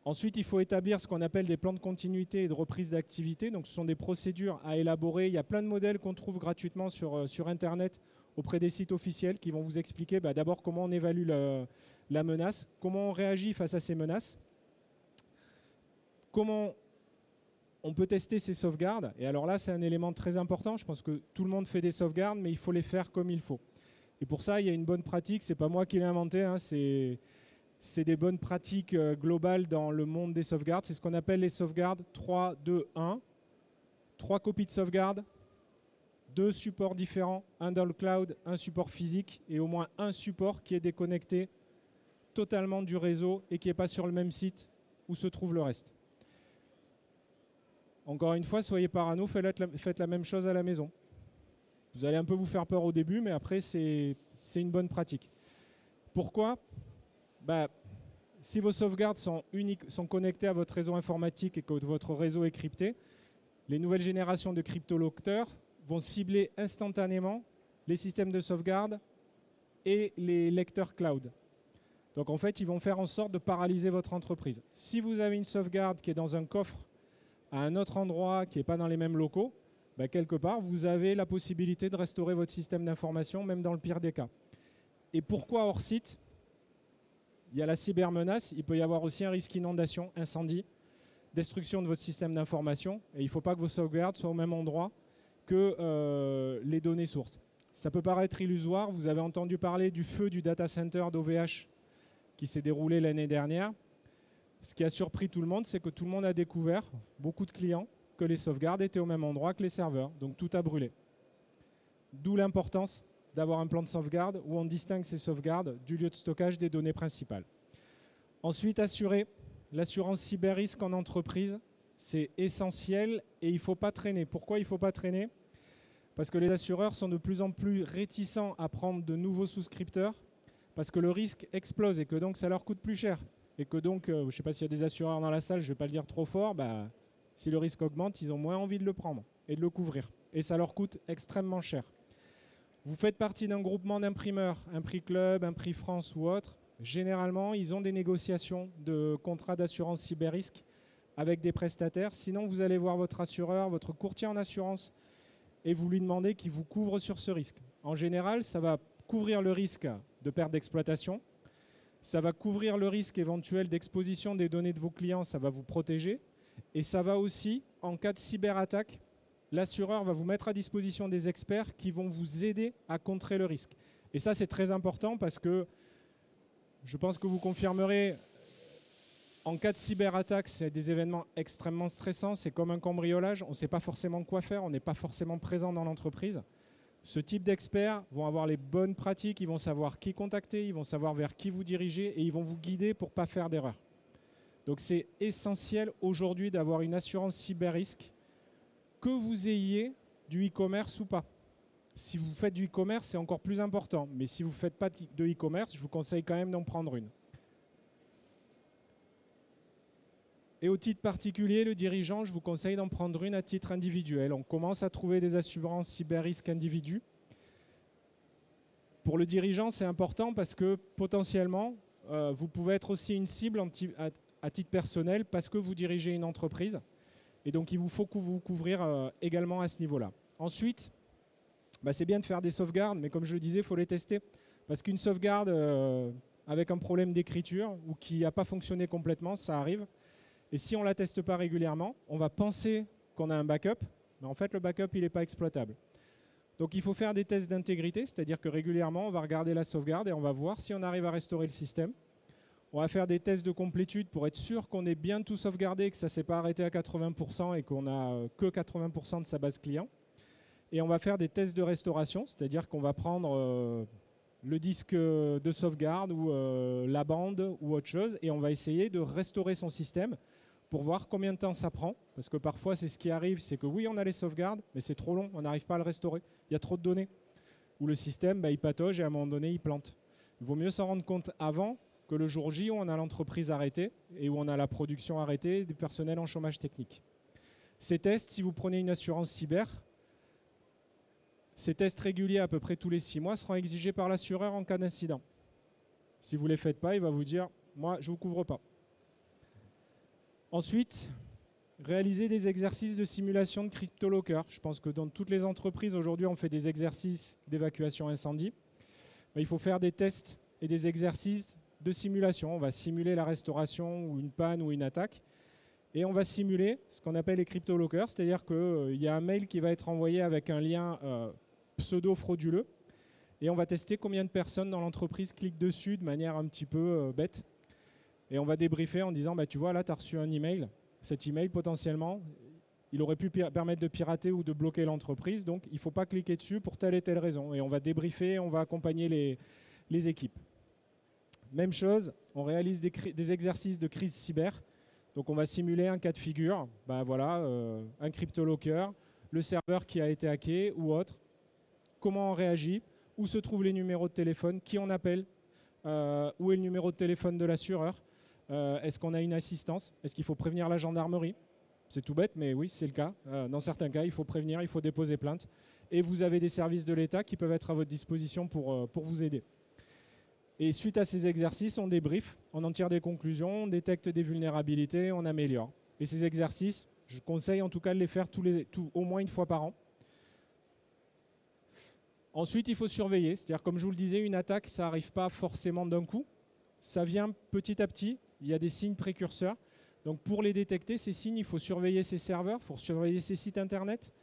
Ensuite, il faut établir ce qu'on appelle des plans de continuité et de reprise d'activité. Donc, ce sont des procédures à élaborer. Il y a plein de modèles qu'on trouve gratuitement sur Internet auprès des sites officiels qui vont vous expliquer d'abord comment on évalue la menace, comment on réagit face à ces menaces, comment on peut tester ces sauvegardes. Et alors là, c'est un élément très important. Je pense que tout le monde fait des sauvegardes, mais il faut les faire comme il faut. Et pour ça, il y a une bonne pratique. Ce n'est pas moi qui l'ai inventé, hein, c'est des bonnes pratiques globales dans le monde des sauvegardes. C'est ce qu'on appelle les sauvegardes 3, 2, 1. 3 copies de sauvegarde, 2 supports différents, un dans le cloud, un support physique et au moins un support qui est déconnecté totalement du réseau et qui n'est pas sur le même site où se trouve le reste. Encore une fois, soyez parano, faites la même chose à la maison. Vous allez un peu vous faire peur au début, mais après, c'est une bonne pratique. Pourquoi ? Si vos sauvegardes sont connectées à votre réseau informatique et que votre réseau est crypté, les nouvelles générations de cryptolecteurs vont cibler instantanément les systèmes de sauvegarde et les lecteurs cloud. Donc en fait, ils vont faire en sorte de paralyser votre entreprise. Si vous avez une sauvegarde qui est dans un coffre à un autre endroit qui n'est pas dans les mêmes locaux, quelque part, vous avez la possibilité de restaurer votre système d'information, même dans le pire des cas. Et pourquoi hors site ? Il y a la cybermenace, il peut y avoir aussi un risque inondation, incendie, destruction de votre système d'information, et il ne faut pas que vos sauvegardes soient au même endroit que les données sources. Ça peut paraître illusoire, vous avez entendu parler du feu du data center d'OVH qui s'est déroulé l'année dernière. Ce qui a surpris tout le monde, c'est que tout le monde a découvert, beaucoup de clients, que les sauvegardes étaient au même endroit que les serveurs. Donc tout a brûlé. D'où l'importance d'avoir un plan de sauvegarde où on distingue ces sauvegardes du lieu de stockage des données principales. Ensuite, assurer l'assurance cyber-risque en entreprise, c'est essentiel et il ne faut pas traîner. Pourquoi il ne faut pas traîner ? Parce que les assureurs sont de plus en plus réticents à prendre de nouveaux souscripteurs parce que le risque explose et que donc ça leur coûte plus cher. Et que donc, je ne sais pas s'il y a des assureurs dans la salle, je ne vais pas le dire trop fort, si le risque augmente, ils ont moins envie de le prendre et de le couvrir. Et ça leur coûte extrêmement cher. Vous faites partie d'un groupement d'imprimeurs, un prix Club, un prix France ou autre. Généralement, ils ont des négociations de contrats d'assurance cyber-risque avec des prestataires. Sinon, vous allez voir votre assureur, votre courtier en assurance, et vous lui demandez qu'il vous couvre sur ce risque. En général, ça va couvrir le risque de perte d'exploitation. Ça va couvrir le risque éventuel d'exposition des données de vos clients, ça va vous protéger. Et ça va aussi, en cas de cyberattaque, l'assureur va vous mettre à disposition des experts qui vont vous aider à contrer le risque. Et ça, c'est très important parce que je pense que vous confirmerez, en cas de cyberattaque, c'est des événements extrêmement stressants. C'est comme un cambriolage, on ne sait pas forcément quoi faire, on n'est pas forcément présent dans l'entreprise. Ce type d'experts vont avoir les bonnes pratiques, ils vont savoir qui contacter, ils vont savoir vers qui vous diriger et ils vont vous guider pour ne pas faire d'erreur. Donc c'est essentiel aujourd'hui d'avoir une assurance cyber-risque, que vous ayez du e-commerce ou pas. Si vous faites du e-commerce, c'est encore plus important. Mais si vous ne faites pas de e-commerce, je vous conseille quand même d'en prendre une. Et au titre particulier, le dirigeant, je vous conseille d'en prendre une à titre individuel. On commence à trouver des assurances cyber-risque individus. Pour le dirigeant, c'est important parce que potentiellement, vous pouvez être aussi une cible à titre personnel parce que vous dirigez une entreprise. Et donc, il vous faut vous couvrir également à ce niveau-là. Ensuite, c'est bien de faire des sauvegardes, mais comme je le disais, il faut les tester. Parce qu'une sauvegarde avec un problème d'écriture ou qui n'a pas fonctionné complètement, ça arrive. Et si on ne la teste pas régulièrement, on va penser qu'on a un backup, mais en fait, le backup, il n'est pas exploitable. Donc il faut faire des tests d'intégrité, c'est-à-dire que régulièrement, on va regarder la sauvegarde et on va voir si on arrive à restaurer le système. On va faire des tests de complétude pour être sûr qu'on ait bien tout sauvegardé, que ça ne s'est pas arrêté à 80% et qu'on n'a que 80% de sa base client. Et on va faire des tests de restauration, c'est-à-dire qu'on va prendre le disque de sauvegarde ou la bande ou autre chose, et on va essayer de restaurer son système pour voir combien de temps ça prend. Parce que parfois, c'est ce qui arrive, c'est que oui, on a les sauvegardes, mais c'est trop long, on n'arrive pas à le restaurer. Il y a trop de données. Ou le système, il patauge et à un moment donné, il plante. Il vaut mieux s'en rendre compte avant que le jour J où on a l'entreprise arrêtée et où on a la production arrêtée, du personnel en chômage technique. Ces tests, si vous prenez une assurance cyber, ces tests réguliers à peu près tous les 6 mois seront exigés par l'assureur en cas d'incident. Si vous ne les faites pas, il va vous dire « moi, je ne vous couvre pas ». Ensuite, réaliser des exercices de simulation de CryptoLocker. Je pense que dans toutes les entreprises, aujourd'hui, on fait des exercices d'évacuation incendie. Mais il faut faire des tests et des exercices de simulation. On va simuler la restauration ou une panne ou une attaque. Et on va simuler ce qu'on appelle les CryptoLockers, c'est-à-dire qu'il y a un mail qui va être envoyé avec un lien pseudo-frauduleux. Et on va tester combien de personnes dans l'entreprise cliquent dessus de manière un petit peu bête. Et on va débriefer en disant, tu vois, là, tu as reçu un email. Cet email, potentiellement, il aurait pu permettre de pirater ou de bloquer l'entreprise. Donc, il ne faut pas cliquer dessus pour telle et telle raison. Et on va débriefer, on va accompagner les équipes. Même chose, on réalise des exercices de crise cyber. Donc, on va simuler un cas de figure. Un CryptoLocker, le serveur qui a été hacké ou autre. Comment on réagit, où se trouvent les numéros de téléphone, qui on appelle, où est le numéro de téléphone de l'assureur, est-ce qu'on a une assistance, est-ce qu'il faut prévenir la gendarmerie. C'est tout bête, mais oui, c'est le cas. Dans certains cas, il faut prévenir, il faut déposer plainte. Et vous avez des services de l'État qui peuvent être à votre disposition pour vous aider. Et suite à ces exercices, on débriefe, on en tire des conclusions, on détecte des vulnérabilités, on améliore. Et ces exercices, je conseille en tout cas de les faire au moins une fois par an. Ensuite, il faut surveiller. C'est-à-dire, comme je vous le disais, une attaque, ça n'arrive pas forcément d'un coup. Ça vient petit à petit. Il y a des signes précurseurs. Donc, pour les détecter, ces signes, il faut surveiller ces serveurs, il faut surveiller ces sites Internet.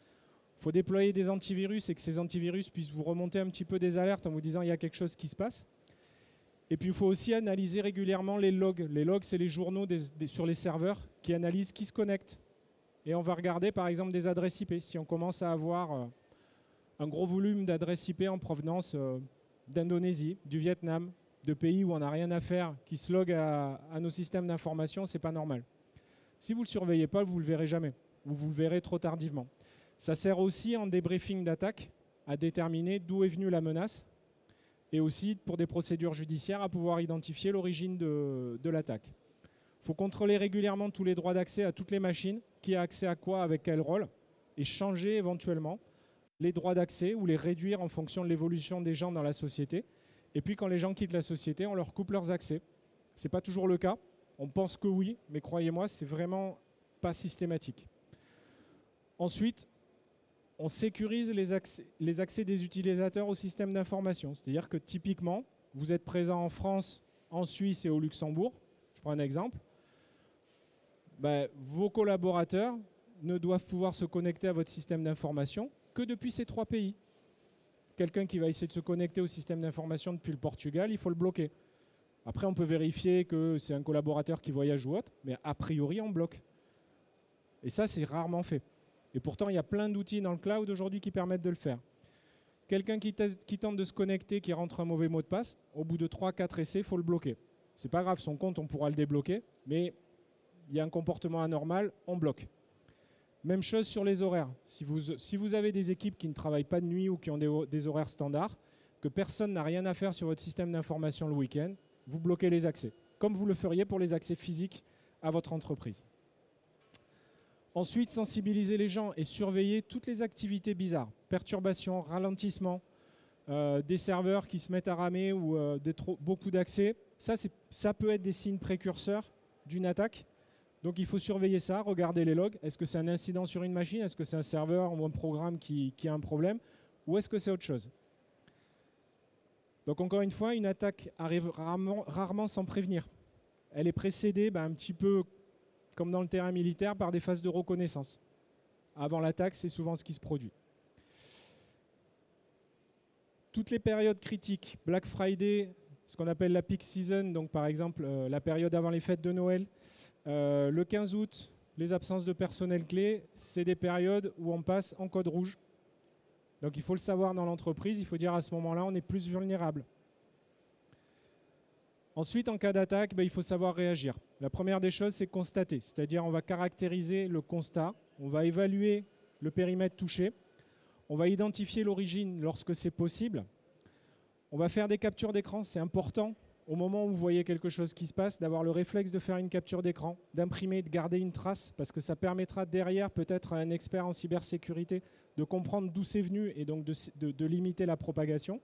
Il faut déployer des antivirus et que ces antivirus puissent vous remonter un petit peu des alertes en vous disant qu'il y a quelque chose qui se passe. Et puis, il faut aussi analyser régulièrement les logs. Les logs, c'est les journaux sur les serveurs qui analysent qui se connecte. Et on va regarder, par exemple, des adresses IP. Si on commence à avoir un gros volume d'adresses IP en provenance d'Indonésie, du Vietnam, de pays où on n'a rien à faire, qui se loguent à nos systèmes d'information, ce n'est pas normal. Si vous ne le surveillez pas, vous ne le verrez jamais. Vous le verrez trop tardivement. Ça sert aussi en débriefing d'attaque à déterminer d'où est venue la menace et aussi pour des procédures judiciaires à pouvoir identifier l'origine de l'attaque. Il faut contrôler régulièrement tous les droits d'accès à toutes les machines, qui a accès à quoi, avec quel rôle, et changer éventuellement les droits d'accès ou les réduire en fonction de l'évolution des gens dans la société. Et puis quand les gens quittent la société, on leur coupe leurs accès. Ce n'est pas toujours le cas. On pense que oui, mais croyez-moi, ce n'est vraiment pas systématique. Ensuite, on sécurise les accès des utilisateurs au système d'information. C'est-à-dire que typiquement, vous êtes présent en France, en Suisse et au Luxembourg. Je prends un exemple. Vos collaborateurs ne doivent pouvoir se connecter à votre système d'information que depuis ces 3 pays. Quelqu'un qui va essayer de se connecter au système d'information depuis le Portugal, il faut le bloquer. Après, on peut vérifier que c'est un collaborateur qui voyage ou autre, mais a priori, on bloque. Et ça, c'est rarement fait. Et pourtant, il y a plein d'outils dans le cloud aujourd'hui qui permettent de le faire. Quelqu'un qui tente de se connecter, qui rentre un mauvais mot de passe, au bout de 3-4 essais, il faut le bloquer. C'est pas grave, son compte, on pourra le débloquer, mais il y a un comportement anormal, on bloque. Même chose sur les horaires. Si vous avez des équipes qui ne travaillent pas de nuit ou qui ont des horaires standards, que personne n'a rien à faire sur votre système d'information le week-end, vous bloquez les accès, comme vous le feriez pour les accès physiques à votre entreprise. Ensuite, sensibiliser les gens et surveiller toutes les activités bizarres. Perturbations, ralentissements, des serveurs qui se mettent à ramer ou beaucoup d'accès. Ça peut être des signes précurseurs d'une attaque. Donc il faut surveiller ça, regarder les logs. Est-ce que c'est un incident sur une machine? Est-ce que c'est un serveur ou un programme qui a un problème? Ou est-ce que c'est autre chose? Donc encore une fois, une attaque arrive rarement sans prévenir. Elle est précédée un petit peu comme dans le terrain militaire, par des phases de reconnaissance. Avant l'attaque, c'est souvent ce qui se produit. Toutes les périodes critiques, Black Friday, ce qu'on appelle la peak season, donc par exemple la période avant les fêtes de Noël, le 15 août, les absences de personnel clé, c'est des périodes où on passe en code rouge. Donc il faut le savoir dans l'entreprise, il faut dire à ce moment-là, on est plus vulnérable. Ensuite, en cas d'attaque, il faut savoir réagir. La première des choses, c'est constater, c'est-à-dire on va caractériser le constat, on va évaluer le périmètre touché, on va identifier l'origine lorsque c'est possible, on va faire des captures d'écran, c'est important. Au moment où vous voyez quelque chose qui se passe, d'avoir le réflexe de faire une capture d'écran, d'imprimer, de garder une trace, parce que ça permettra derrière peut-être à un expert en cybersécurité de comprendre d'où c'est venu et donc de limiter la propagation.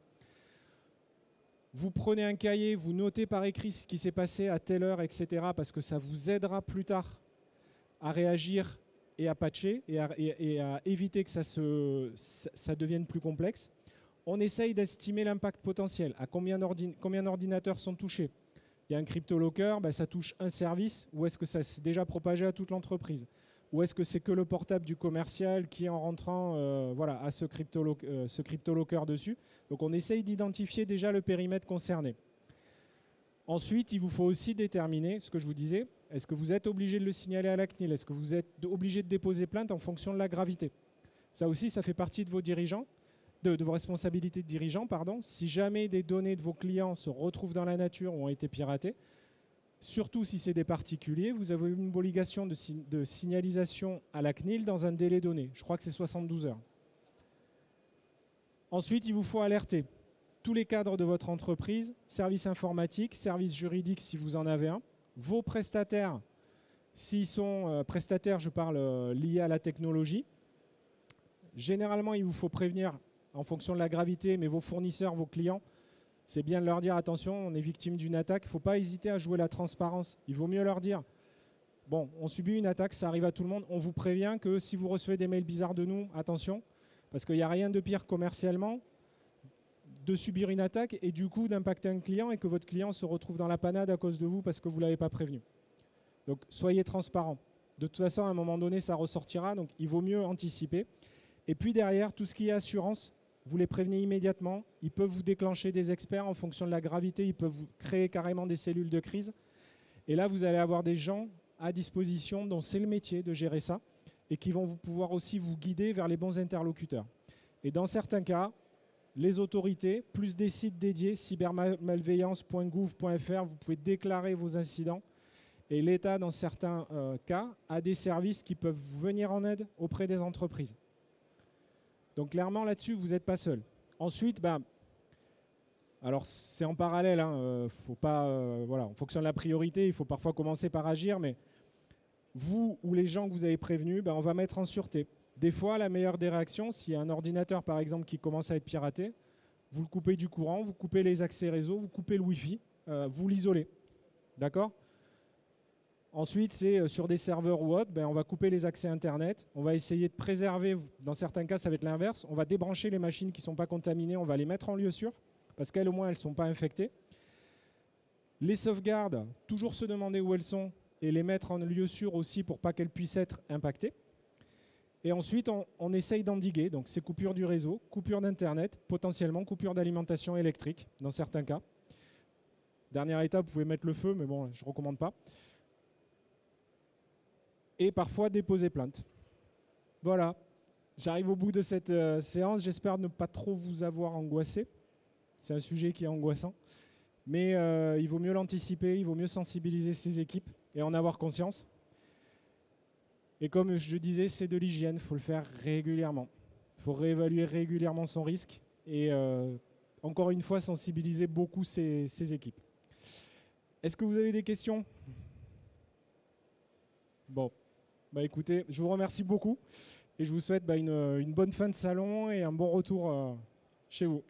Vous prenez un cahier, vous notez par écrit ce qui s'est passé à telle heure, etc. parce que ça vous aidera plus tard à réagir et à patcher et à éviter que ça devienne plus complexe. On essaye d'estimer l'impact potentiel. À combien d'ordinateurs sont touchés? Il y a un cryptolocker, ça touche un service, ou est-ce que ça s'est déjà propagé à toute l'entreprise? Ou est-ce que c'est que le portable du commercial qui, en rentrant a ce cryptolocker dessus? Donc on essaye d'identifier déjà le périmètre concerné. Ensuite, il vous faut aussi déterminer, ce que je vous disais, est-ce que vous êtes obligé de le signaler à la CNIL? Est-ce que vous êtes obligé de déposer plainte en fonction de la gravité? Ça aussi, ça fait partie de vos dirigeants. De vos responsabilités de dirigeants, pardon. Si jamais des données de vos clients se retrouvent dans la nature ou ont été piratées, surtout si c'est des particuliers, vous avez une obligation de signalisation à la CNIL dans un délai donné. Je crois que c'est 72 heures. Ensuite, il vous faut alerter tous les cadres de votre entreprise, service informatique, service juridique si vous en avez un, vos prestataires, s'ils sont prestataires, je parle liés à la technologie. Généralement, il vous faut prévenir en fonction de la gravité, mais vos fournisseurs, vos clients, c'est bien de leur dire attention, on est victime d'une attaque. Il ne faut pas hésiter à jouer la transparence. Il vaut mieux leur dire bon, on subit une attaque, ça arrive à tout le monde. On vous prévient que si vous recevez des mails bizarres de nous, attention, parce qu'il n'y a rien de pire commercialement de subir une attaque et du coup d'impacter un client et que votre client se retrouve dans la panade à cause de vous parce que vous ne l'avez pas prévenu. Donc soyez transparents. De toute façon, à un moment donné, ça ressortira, donc il vaut mieux anticiper. Et puis derrière, tout ce qui est assurance, vous les prévenez immédiatement. Ils peuvent vous déclencher des experts en fonction de la gravité. Ils peuvent vous créer carrément des cellules de crise. Et là, vous allez avoir des gens à disposition dont c'est le métier de gérer ça et qui vont pouvoir aussi vous guider vers les bons interlocuteurs. Et dans certains cas, les autorités, plus des sites dédiés, cybermalveillance.gouv.fr, vous pouvez déclarer vos incidents. Et l'État, dans certains cas, a des services qui peuvent venir en aide auprès des entreprises. Donc clairement là-dessus, vous n'êtes pas seul. Ensuite, alors c'est en parallèle, faut pas, en fonction de la priorité, il faut parfois commencer par agir, mais vous ou les gens que vous avez prévenus, on va mettre en sûreté. Des fois, la meilleure des réactions, s'il y a un ordinateur par exemple qui commence à être piraté, vous le coupez du courant, vous coupez les accès réseau, vous coupez le Wi-Fi, vous l'isolez. D'accord ? Ensuite, c'est sur des serveurs ou autres, on va couper les accès Internet. On va essayer de préserver, dans certains cas, ça va être l'inverse. On va débrancher les machines qui ne sont pas contaminées, on va les mettre en lieu sûr, parce qu'elles, au moins, elles ne sont pas infectées. Les sauvegardes, toujours se demander où elles sont et les mettre en lieu sûr aussi pour pas qu'elles puissent être impactées. Et ensuite, on essaye d'endiguer, donc c'est coupure du réseau, coupure d'Internet, potentiellement coupure d'alimentation électrique, dans certains cas. Dernière étape, vous pouvez mettre le feu, mais bon, je ne recommande pas. Et parfois déposer plainte. Voilà, j'arrive au bout de cette séance. J'espère ne pas trop vous avoir angoissé. C'est un sujet qui est angoissant. Mais il vaut mieux l'anticiper, il vaut mieux sensibiliser ses équipes et en avoir conscience. Et comme je disais, c'est de l'hygiène, il faut le faire régulièrement. Il faut réévaluer régulièrement son risque et encore une fois, sensibiliser beaucoup ses équipes. Est-ce que vous avez des questions ? Bon. Écoutez, je vous remercie beaucoup et je vous souhaite une bonne fin de salon et un bon retour chez vous.